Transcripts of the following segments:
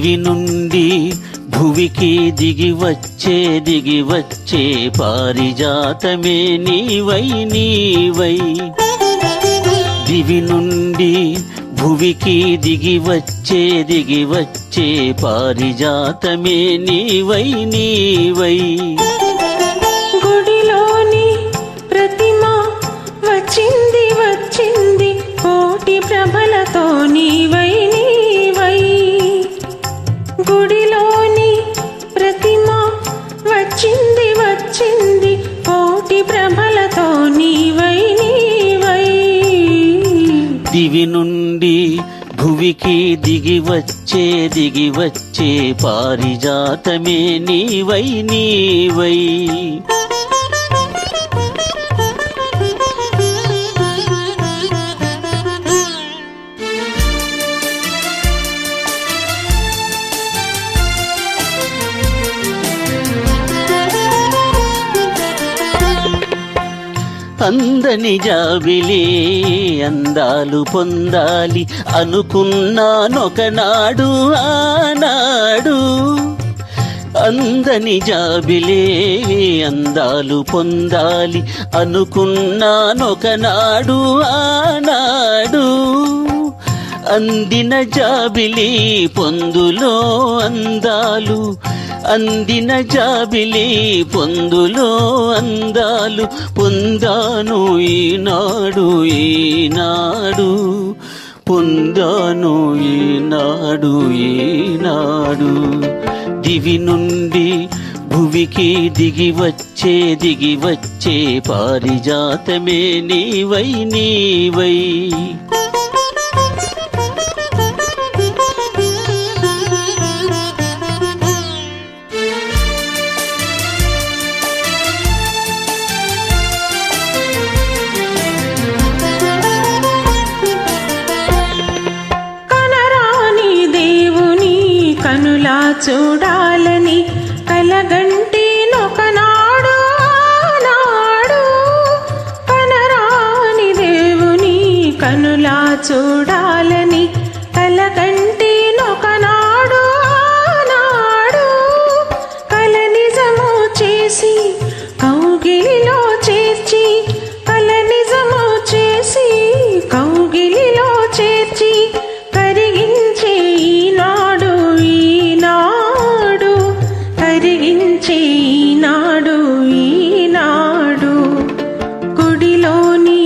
దివి నుండి భువికి దిగి వచ్చే పారిజాతమే నీవై నీవై. దివి నుండి భువికి దిగి వచ్చే పారిజాతమే నీవై నీవై. గుడిలోని ప్రతిమ వచ్చింది వచ్చింది కోటి ప్రభలతో నీవై నీవై. గుడిలోని ప్రతిమ వచ్చింది వచ్చింది కోటి ప్రభలతో నీవై నీవై. దివి నుండి భువికి దిగి వచ్చే పారిజాతమే నీవై నీవై. అందని జాబిలే అందాలు పొందాలి అనుకున్నానొకనాడు ఆనాడు. అందని జాబిలే అందాలు పొందాలి అనుకున్నానొకనాడు ఆనాడు. అందిన జాబిలి పొందులో అందాలు, అందిన జాబిలి పొందులో అందాలు పొందాను ఈనాడు ఈనాడు. పొందాను ఈనాడు ఈనాడు. దివి నుండి భువికి దిగి వచ్చే పారిజాతమే నీవై నీవై. కనులా చూడాలని కలగంటి నొకనాడు ఆనాడు. కనరాని దేవుని కనులా చూడాలని కలగంటి నొకనాడు ఆనాడు. కల నిజము చేసి కౌగిలిలో చేర్చి, కల నిజము చేసి కౌగిలిలో చేర్చి కరిగించే ఈనాడు ఈనాడు. కరిగించే ఈనాడు ఈనాడు. గుడిలోని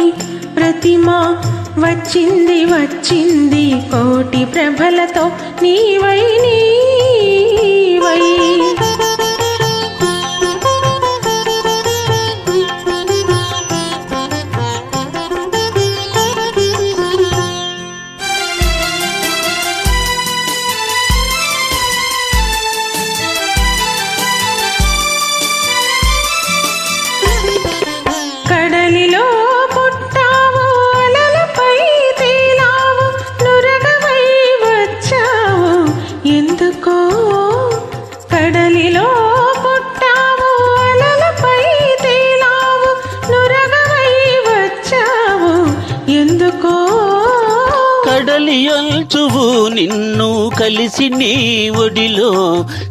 ప్రతిమ వచ్చింది వచ్చింది కోటి ప్రభలతో నీవై నీవై. కడలిలో పుట్టావు అలలపై తేలావు నురగవై వచ్చావు ఎందుకో. కడలిలో పుట్టావు అలలపై తేలావు నురగవై వచ్చావు ఎందుకో. కడలి అల్చువు నిన్ను కలిసి నీ ఒడిలో,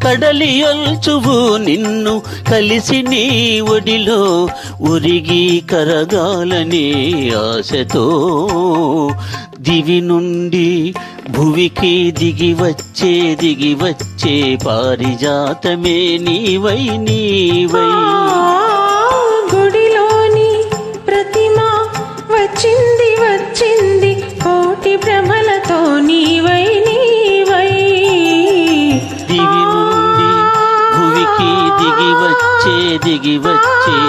కడలి అల్చువు నిన్ను కలిసి నీ ఒడిలో ఒరిగి కరగాలనే ఆశతో. దివి నుండి భువికి దిగి వచ్చే పారిజాతమే నీవై నీవై. గుడిలోని ప్రతిమ వచ్చింది వచ్చింది కోటి ప్రభలతో నీవై నీవై. దివి నుండి భువికి దిగి వచ్చే